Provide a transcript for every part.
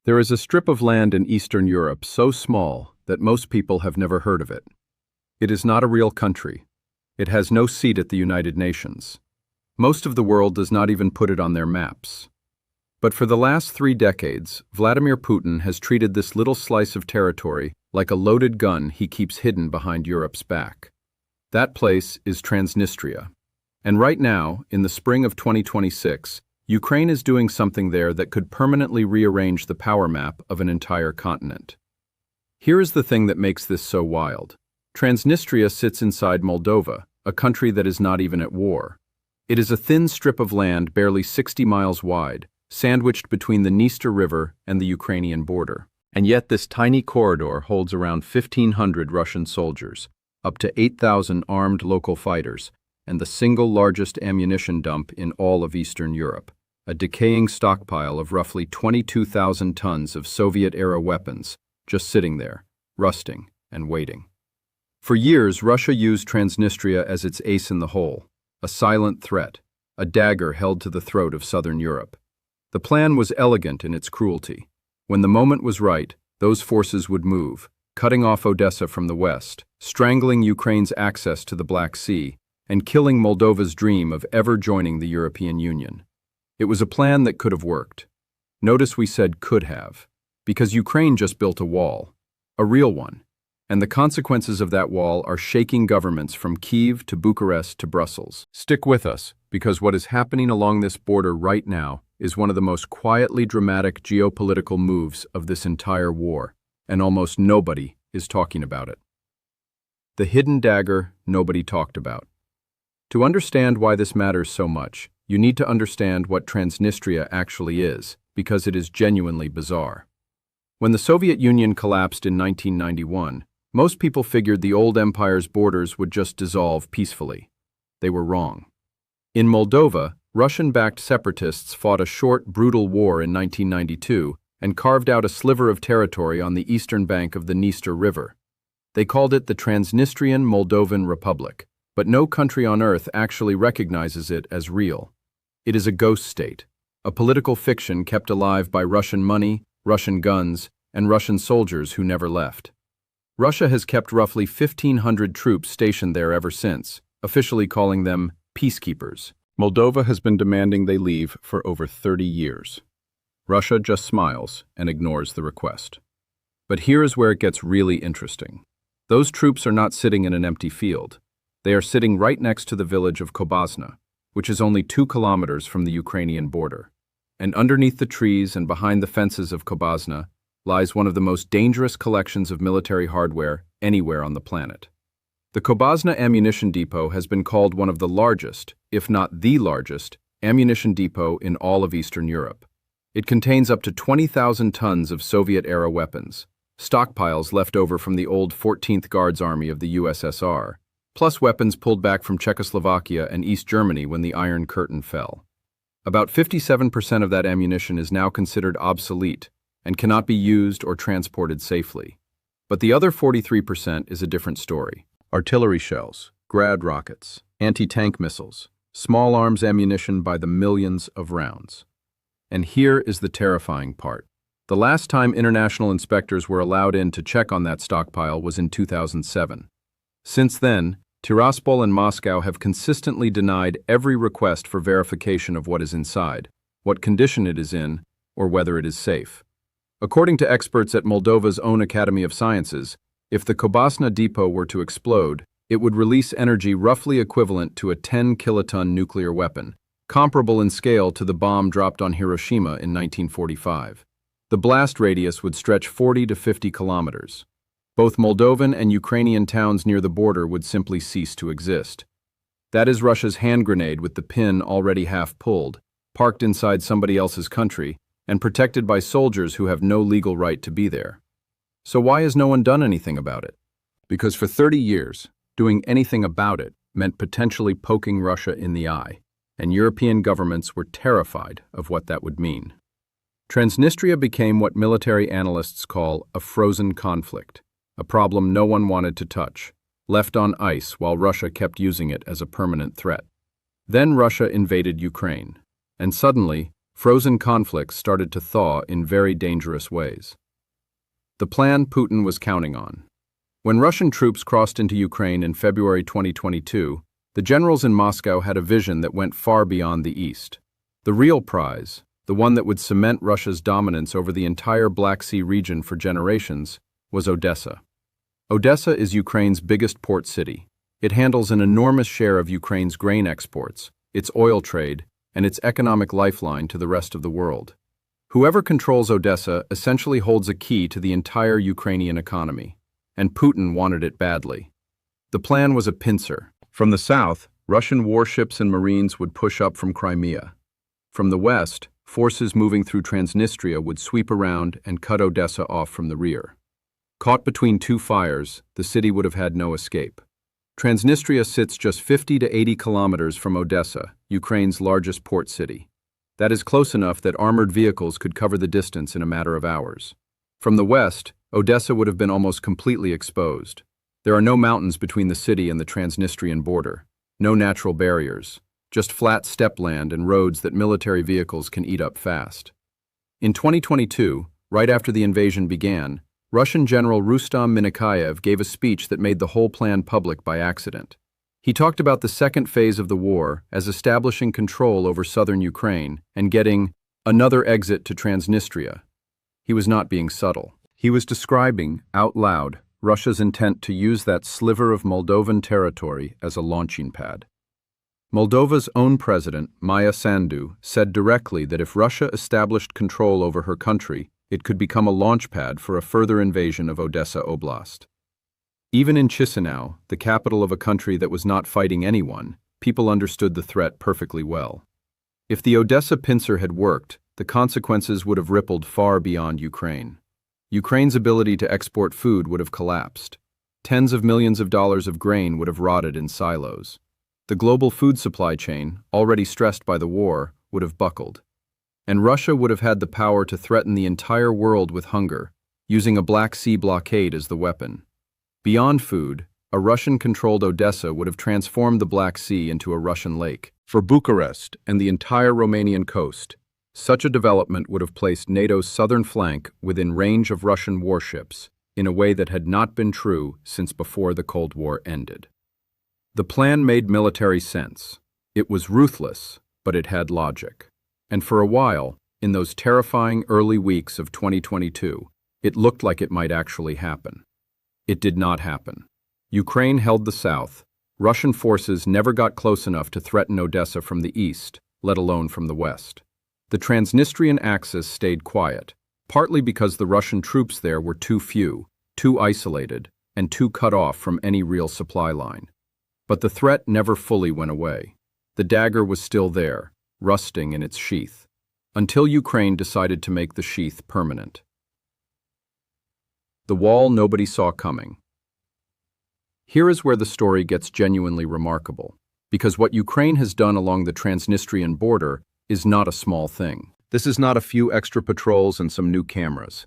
There is a strip of land in Eastern Europe so small that most people have never heard of it. It is not a real country. It has no seat at the United Nations. Most of the world does not even put it on their maps. But for the last 3 decades, Vladimir Putin has treated this little slice of territory like a loaded gun he keeps hidden behind Europe's back. That place is Transnistria. And right now, in the spring of 2026, Ukraine is doing something there that could permanently rearrange the power map of an entire continent. Here is the thing that makes this so wild. Transnistria sits inside Moldova, a country that is not even at war. It is a thin strip of land barely 60 miles wide, sandwiched between the Dniester River and the Ukrainian border. And yet this tiny corridor holds around 1,500 Russian soldiers, up to 8,000 armed local fighters, and the single largest ammunition dump in all of Eastern Europe, a decaying stockpile of roughly 22,000 tons of Soviet-era weapons, just sitting there, rusting and waiting. For years, Russia used Transnistria as its ace in the hole, a silent threat, a dagger held to the throat of southern Europe. The plan was elegant in its cruelty. When the moment was right, those forces would move, cutting off Odessa from the west, strangling Ukraine's access to the Black Sea, and killing Moldova's dream of ever joining the European Union. It was a plan that could have worked. Notice we said could have, because Ukraine just built a wall, a real one, and the consequences of that wall are shaking governments from Kyiv to Bucharest to Brussels. Stick with us, because what is happening along this border right now is one of the most quietly dramatic geopolitical moves of this entire war, and almost nobody is talking about it. The hidden dagger nobody talked about. To understand why this matters so much, you need to understand what Transnistria actually is, because it is genuinely bizarre. When the Soviet Union collapsed in 1991, most people figured the old empire's borders would just dissolve peacefully. They were wrong. In Moldova, Russian-backed separatists fought a short, brutal war in 1992 and carved out a sliver of territory on the eastern bank of the Dniester River. They called it the Transnistrian Moldovan Republic, but no country on earth actually recognizes it as real. It is a ghost state, a political fiction kept alive by Russian money, Russian guns, and Russian soldiers who never left. Russia has kept roughly 1,500 troops stationed there ever since, officially calling them peacekeepers. Moldova has been demanding they leave for over 30 years. Russia just smiles and ignores the request. But here is where it gets really interesting. Those troops are not sitting in an empty field. They are sitting right next to the village of Kobazna, which is only 2 kilometers from the Ukrainian border. And underneath the trees and behind the fences of Kobazna lies one of the most dangerous collections of military hardware anywhere on the planet. The Kobazna ammunition depot has been called one of the largest, if not the largest, ammunition depot in all of Eastern Europe. It contains up to 20,000 tons of Soviet-era weapons, stockpiles left over from the old 14th Guards Army of the USSR, plus weapons pulled back from Czechoslovakia and East Germany when the Iron Curtain fell. About 57% of that ammunition is now considered obsolete and cannot be used or transported safely. But the other 43% is a different story. Artillery shells, Grad rockets, anti-tank missiles, small arms ammunition by the millions of rounds. And here is the terrifying part. The last time international inspectors were allowed in to check on that stockpile was in 2007. Since then, Tiraspol and Moscow have consistently denied every request for verification of what is inside, what condition it is in, or whether it is safe. According to experts at Moldova's own Academy of Sciences, if the Kobazna depot were to explode, it would release energy roughly equivalent to a 10-kiloton nuclear weapon, comparable in scale to the bomb dropped on Hiroshima in 1945. The blast radius would stretch 40 to 50 kilometers. Both Moldovan and Ukrainian towns near the border would simply cease to exist. That is Russia's hand grenade with the pin already half pulled, parked inside somebody else's country, and protected by soldiers who have no legal right to be there. So why has no one done anything about it? Because for 30 years, doing anything about it meant potentially poking Russia in the eye, and European governments were terrified of what that would mean. Transnistria became what military analysts call a frozen conflict, a problem no one wanted to touch, left on ice while Russia kept using it as a permanent threat. Then Russia invaded Ukraine, and suddenly, frozen conflicts started to thaw in very dangerous ways. The plan Putin was counting on. When Russian troops crossed into Ukraine in February 2022, the generals in Moscow had a vision that went far beyond the east. The real prize, the one that would cement Russia's dominance over the entire Black Sea region for generations, was Odessa. Odessa is Ukraine's biggest port city. It handles an enormous share of Ukraine's grain exports, its oil trade, and its economic lifeline to the rest of the world. Whoever controls Odessa essentially holds a key to the entire Ukrainian economy, and Putin wanted it badly. The plan was a pincer. From the south, Russian warships and marines would push up from Crimea. From the west, forces moving through Transnistria would sweep around and cut Odessa off from the rear. Caught between two fires, the city would have had no escape. Transnistria sits just 50 to 80 kilometers from Odessa, Ukraine's largest port city. That is close enough that armored vehicles could cover the distance in a matter of hours. From the west, Odessa would have been almost completely exposed. There are no mountains between the city and the Transnistrian border, no natural barriers, just flat steppe land and roads that military vehicles can eat up fast. In 2022, right after the invasion began, Russian General Rustam Minakayev gave a speech that made the whole plan public by accident. He talked about the second phase of the war as establishing control over southern Ukraine and getting another exit to Transnistria. He was not being subtle. He was describing, out loud, Russia's intent to use that sliver of Moldovan territory as a launching pad. Moldova's own president, Maya Sandu, said directly that if Russia established control over her country, it could become a launch pad for a further invasion of Odessa Oblast. Even in Chisinau, the capital of a country that was not fighting anyone, people understood the threat perfectly well. If the Odessa pincer had worked, the consequences would have rippled far beyond Ukraine. Ukraine's ability to export food would have collapsed. Tens of millions of dollars of grain would have rotted in silos. The global food supply chain, already stressed by the war, would have buckled. And Russia would have had the power to threaten the entire world with hunger, using a Black Sea blockade as the weapon. Beyond food, a Russian-controlled Odessa would have transformed the Black Sea into a Russian lake. For Bucharest and the entire Romanian coast, such a development would have placed NATO's southern flank within range of Russian warships in a way that had not been true since before the Cold War ended. The plan made military sense. It was ruthless, but it had logic. And for a while, in those terrifying early weeks of 2022, it looked like it might actually happen. It did not happen. Ukraine held the south. Russian forces never got close enough to threaten Odessa from the east, let alone from the west. The Transnistrian axis stayed quiet, partly because the Russian troops there were too few, too isolated, and too cut off from any real supply line. But the threat never fully went away. The dagger was still there, rusting in its sheath, until Ukraine decided to make the sheath permanent. The wall nobody saw coming. Here is where the story gets genuinely remarkable, because what Ukraine has done along the Transnistrian border is not a small thing. This is not a few extra patrols and some new cameras.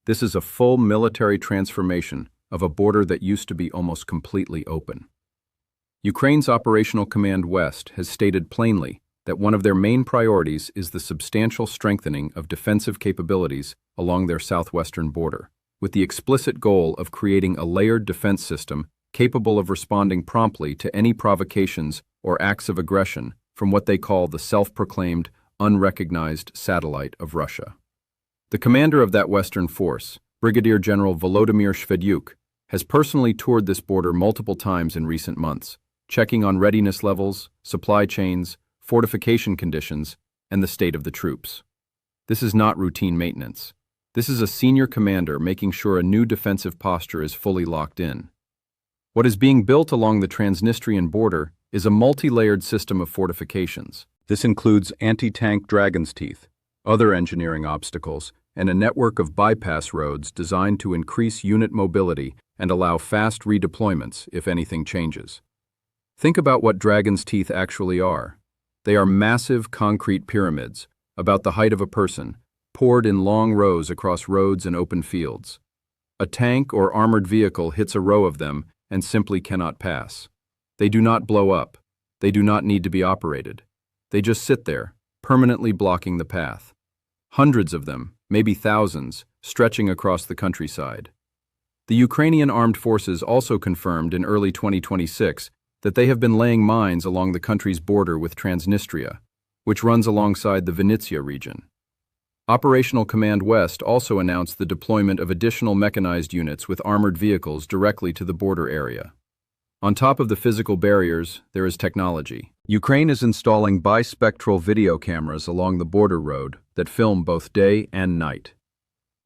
This is a full military transformation of a border that used to be almost completely open. Ukraine's Operational Command West has stated plainly that one of their main priorities is the substantial strengthening of defensive capabilities along their southwestern border, with the explicit goal of creating a layered defense system capable of responding promptly to any provocations or acts of aggression from what they call the self-proclaimed, unrecognized satellite of Russia. The commander of that Western force, Brigadier General Volodymyr Shvedyuk, has personally toured this border multiple times in recent months, checking on readiness levels, supply chains, fortification conditions, and the state of the troops. This is not routine maintenance. This is a senior commander making sure a new defensive posture is fully locked in. What is being built along the Transnistrian border is a multi-layered system of fortifications. This includes anti-tank Dragon's Teeth, other engineering obstacles, and a network of bypass roads designed to increase unit mobility and allow fast redeployments if anything changes. Think about what Dragon's Teeth actually are. They are massive concrete pyramids, about the height of a person, poured in long rows across roads and open fields. A tank or armored vehicle hits a row of them and simply cannot pass. They do not blow up. They do not need to be operated. They just sit there, permanently blocking the path. Hundreds of them, maybe thousands, stretching across the countryside. The Ukrainian armed forces also confirmed in early 2026 that they have been laying mines along the country's border with Transnistria, which runs alongside the Vinnytsia region. Operational Command West also announced the deployment of additional mechanized units with armored vehicles directly to the border area. On top of the physical barriers, there is technology. Ukraine is installing bispectral video cameras along the border road that film both day and night.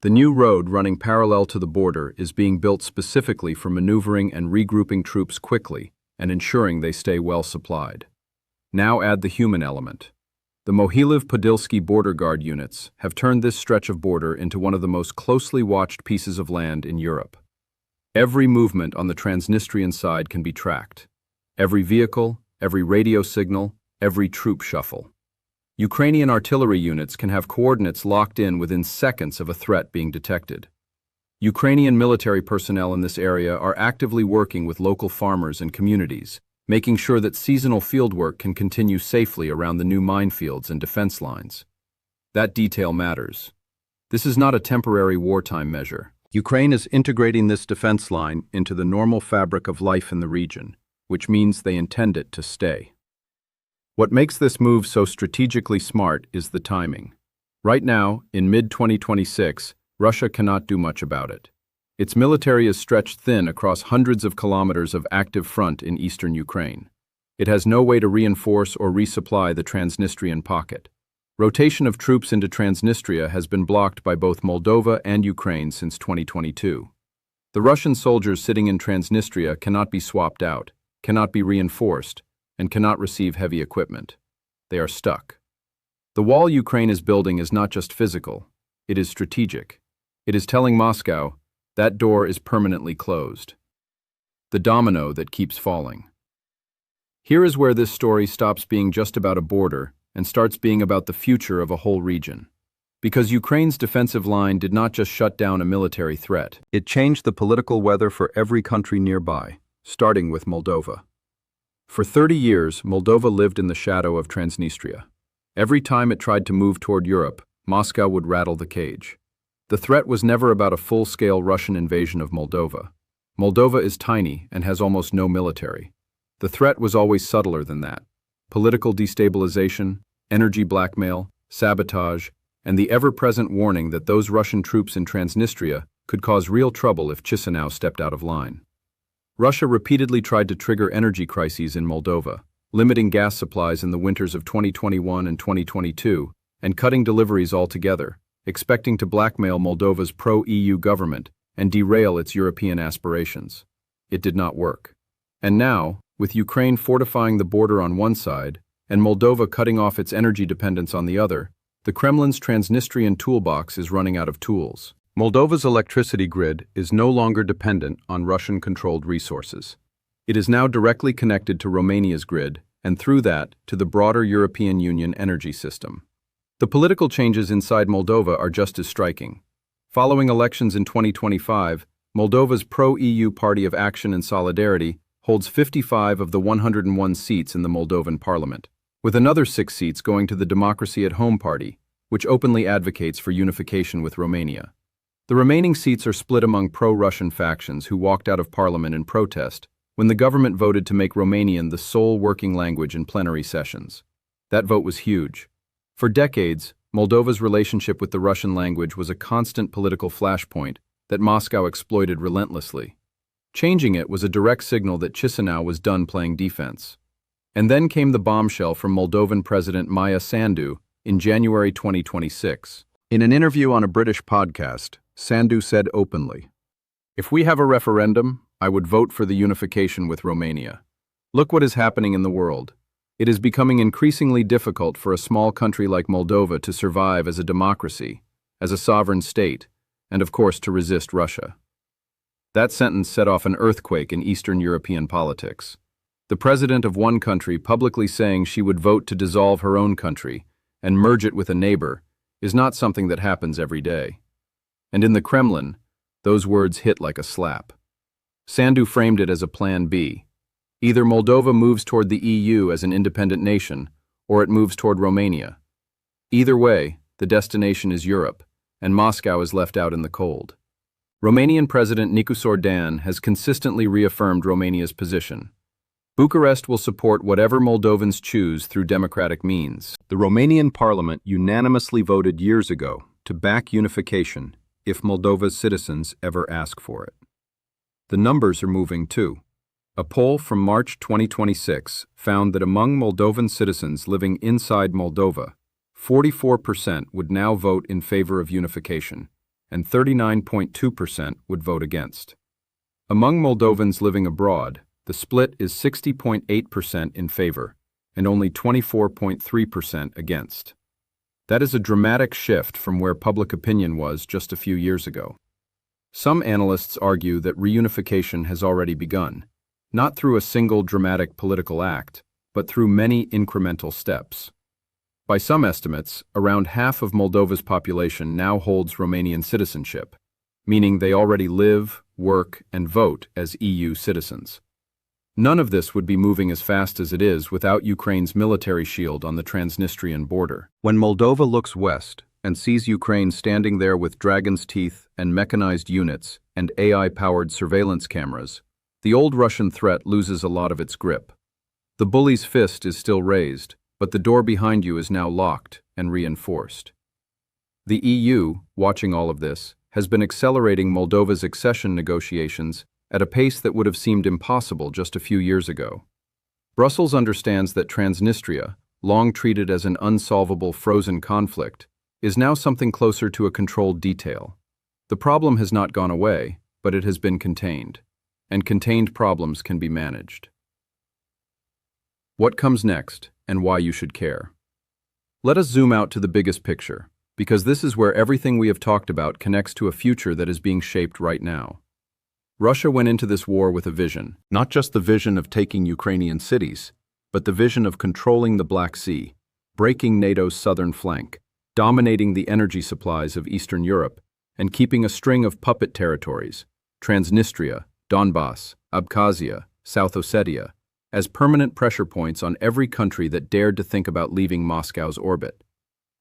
The new road running parallel to the border is being built specifically for maneuvering and regrouping troops quickly and ensuring they stay well supplied. Now add the human element. The Mohyliv-Podilsky border guard units have turned this stretch of border into one of the most closely watched pieces of land in Europe. Every movement on the Transnistrian side can be tracked. Every vehicle, every radio signal, every troop shuffle. Ukrainian artillery units can have coordinates locked in within seconds of a threat being detected. Ukrainian military personnel in this area are actively working with local farmers and communities, making sure that seasonal fieldwork can continue safely around the new minefields and defense lines. That detail matters. This is not a temporary wartime measure. Ukraine is integrating this defense line into the normal fabric of life in the region, which means they intend it to stay. What makes this move so strategically smart is the timing. Right now, in mid-2026, Russia cannot do much about it. Its military is stretched thin across hundreds of kilometers of active front in eastern Ukraine. It has no way to reinforce or resupply the Transnistrian pocket. Rotation of troops into Transnistria has been blocked by both Moldova and Ukraine since 2022. The Russian soldiers sitting in Transnistria cannot be swapped out, cannot be reinforced, and cannot receive heavy equipment. They are stuck. The wall Ukraine is building is not just physical, it is strategic. It is telling Moscow, that door is permanently closed. The domino that keeps falling. Here is where this story stops being just about a border and starts being about the future of a whole region. Because Ukraine's defensive line did not just shut down a military threat, it changed the political weather for every country nearby, starting with Moldova. For 30 years, Moldova lived in the shadow of Transnistria. Every time it tried to move toward Europe, Moscow would rattle the cage. The threat was never about a full-scale Russian invasion of Moldova. Moldova is tiny and has almost no military. The threat was always subtler than that. Political destabilization, energy blackmail, sabotage, and the ever-present warning that those Russian troops in Transnistria could cause real trouble if Chisinau stepped out of line. Russia repeatedly tried to trigger energy crises in Moldova, limiting gas supplies in the winters of 2021 and 2022, and cutting deliveries altogether, expecting to blackmail Moldova's pro-EU government and derail its European aspirations. It did not work. And now, with Ukraine fortifying the border on one side and Moldova cutting off its energy dependence on the other, the Kremlin's Transnistrian toolbox is running out of tools. Moldova's electricity grid is no longer dependent on Russian-controlled resources. It is now directly connected to Romania's grid and through that to the broader European Union energy system. The political changes inside Moldova are just as striking. Following elections in 2025, Moldova's pro-EU Party of Action and Solidarity holds 55 of the 101 seats in the Moldovan parliament, with another 6 seats going to the Democracy at Home Party, which openly advocates for unification with Romania. The remaining seats are split among pro-Russian factions who walked out of parliament in protest when the government voted to make Romanian the sole working language in plenary sessions. That vote was huge. For decades, Moldova's relationship with the Russian language was a constant political flashpoint that Moscow exploited relentlessly. Changing it was a direct signal that Chisinau was done playing defense. And then came the bombshell from Moldovan President Maia Sandu in January 2026. In an interview on a British podcast, Sandu said openly, "If we have a referendum, I would vote for the unification with Romania. Look what is happening in the world. It is becoming increasingly difficult for a small country like Moldova to survive as a democracy, as a sovereign state, and of course to resist Russia." That sentence set off an earthquake in Eastern European politics. The president of one country publicly saying she would vote to dissolve her own country and merge it with a neighbor is not something that happens every day. And in the Kremlin, those words hit like a slap. Sandu framed it as a plan B. Either Moldova moves toward the EU as an independent nation, or it moves toward Romania. Either way, the destination is Europe, and Moscow is left out in the cold. Romanian President Nicusor Dan has consistently reaffirmed Romania's position. Bucharest will support whatever Moldovans choose through democratic means. The Romanian parliament unanimously voted years ago to back unification if Moldova's citizens ever ask for it. The numbers are moving too. A poll from March 2026 found that among Moldovan citizens living inside Moldova, 44% would now vote in favor of unification, and 39.2% would vote against. Among Moldovans living abroad, the split is 60.8% in favor, and only 24.3% against. That is a dramatic shift from where public opinion was just a few years ago. Some analysts argue that reunification has already begun, not through a single dramatic political act, but through many incremental steps. By some estimates, around half of Moldova's population now holds Romanian citizenship, meaning they already live, work, and vote as EU citizens. None of this would be moving as fast as it is without Ukraine's military shield on the Transnistrian border. When Moldova looks west and sees Ukraine standing there with dragon's teeth and mechanized units and AI-powered surveillance cameras, the old Russian threat loses a lot of its grip. The bully's fist is still raised, but the door behind you is now locked and reinforced. The EU, watching all of this, has been accelerating Moldova's accession negotiations at a pace that would have seemed impossible just a few years ago. Brussels understands that Transnistria, long treated as an unsolvable frozen conflict, is now something closer to a controlled detail. The problem has not gone away, but it has been contained, and contained problems can be managed. What comes next, and why you should care? Let us zoom out to the biggest picture, because this is where everything we have talked about connects to a future that is being shaped right now. Russia went into this war with a vision, not just the vision of taking Ukrainian cities, but the vision of controlling the Black Sea, breaking NATO's southern flank, dominating the energy supplies of Eastern Europe, and keeping a string of puppet territories, Transnistria, Donbass, Abkhazia, South Ossetia, as permanent pressure points on every country that dared to think about leaving Moscow's orbit.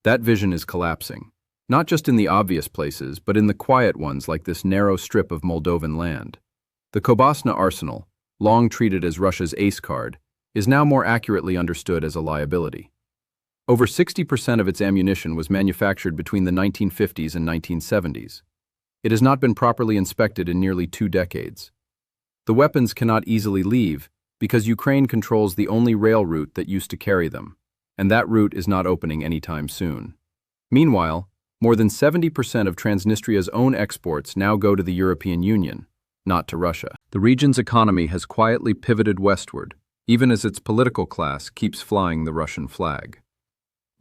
That vision is collapsing. Not just in the obvious places, but in the quiet ones like this narrow strip of Moldovan land. The Kobasna arsenal, long treated as Russia's ace card, is now more accurately understood as a liability. Over 60% of its ammunition was manufactured between the 1950s and 1970s. It has not been properly inspected in nearly 2 decades. The weapons cannot easily leave because Ukraine controls the only rail route that used to carry them, and that route is not opening anytime soon. Meanwhile, more than 70% of Transnistria's own exports now go to the European Union, not to Russia. The region's economy has quietly pivoted westward, even as its political class keeps flying the Russian flag.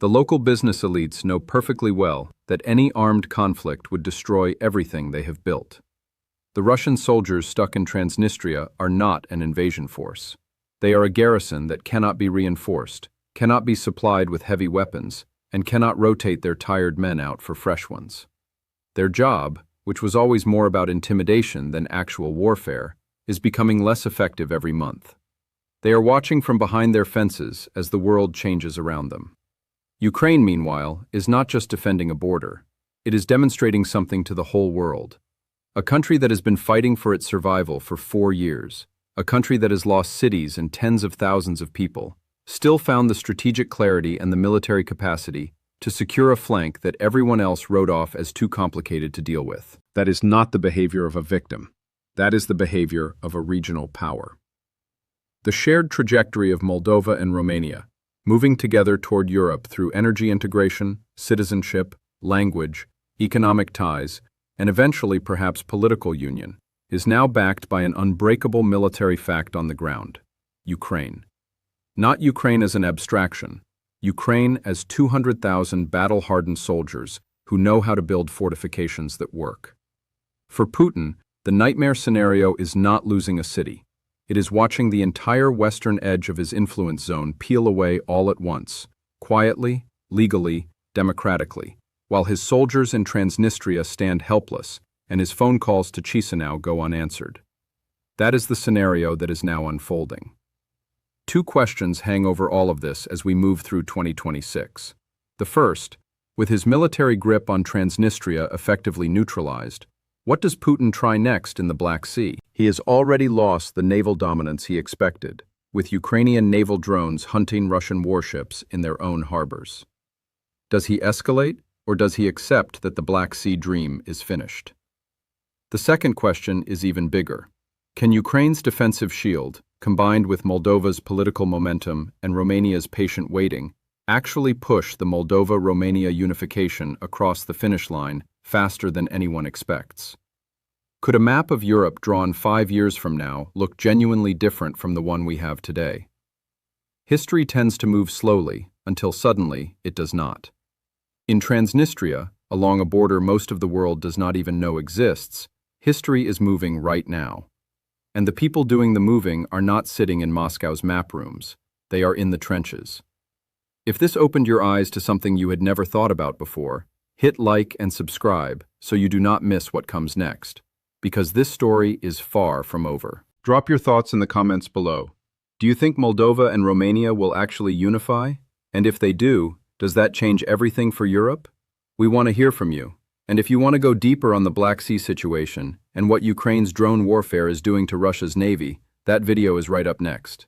The local business elites know perfectly well that any armed conflict would destroy everything they have built. The Russian soldiers stuck in Transnistria are not an invasion force. They are a garrison that cannot be reinforced, cannot be supplied with heavy weapons, and cannot rotate their tired men out for fresh ones. Their job, which was always more about intimidation than actual warfare, is becoming less effective every month. They are watching from behind their fences as the world changes around them. Ukraine, meanwhile, is not just defending a border. It is demonstrating something to the whole world. A country that has been fighting for its survival for 4 years, a country that has lost cities and tens of thousands of people, still found the strategic clarity and the military capacity to secure a flank that everyone else wrote off as too complicated to deal with. That is not the behavior of a victim. That is the behavior of a regional power. The shared trajectory of Moldova and Romania, moving together toward Europe through energy integration, citizenship, language, economic ties, and eventually perhaps political union, is now backed by an unbreakable military fact on the ground: Ukraine. Not Ukraine as an abstraction, Ukraine as 200,000 battle-hardened soldiers who know how to build fortifications that work. For Putin, the nightmare scenario is not losing a city. It is watching the entire western edge of his influence zone peel away all at once, quietly, legally, democratically, while his soldiers in Transnistria stand helpless and his phone calls to Chisinau go unanswered. That is the scenario that is now unfolding. 2 questions hang over all of this as we move through 2026. The first, With his military grip on Transnistria effectively neutralized, what does Putin try next in the Black Sea? He has already lost the naval dominance he expected, with Ukrainian naval drones hunting Russian warships in their own harbors. Does he escalate, or does he accept that the Black Sea dream is finished? The second question is even bigger. Can Ukraine's defensive shield, combined with Moldova's political momentum and Romania's patient waiting, actually push the Moldova-Romania unification across the finish line faster than anyone expects? Could a map of Europe drawn 5 years from now look genuinely different from the one we have today? History tends to move slowly, until suddenly it does not. In Transnistria, along a border most of the world does not even know exists, history is moving right now. And the people doing the moving are not sitting in Moscow's map rooms, they are in the trenches. If this opened your eyes to something you had never thought about before, hit like and subscribe so you do not miss what comes next, because this story is far from over. Drop your thoughts in the comments below. Do you think Moldova and Romania will actually unify? And if they do, does that change everything for Europe? We want to hear from you. And if you want to go deeper on the Black Sea situation and what Ukraine's drone warfare is doing to Russia's navy, that video is right up next.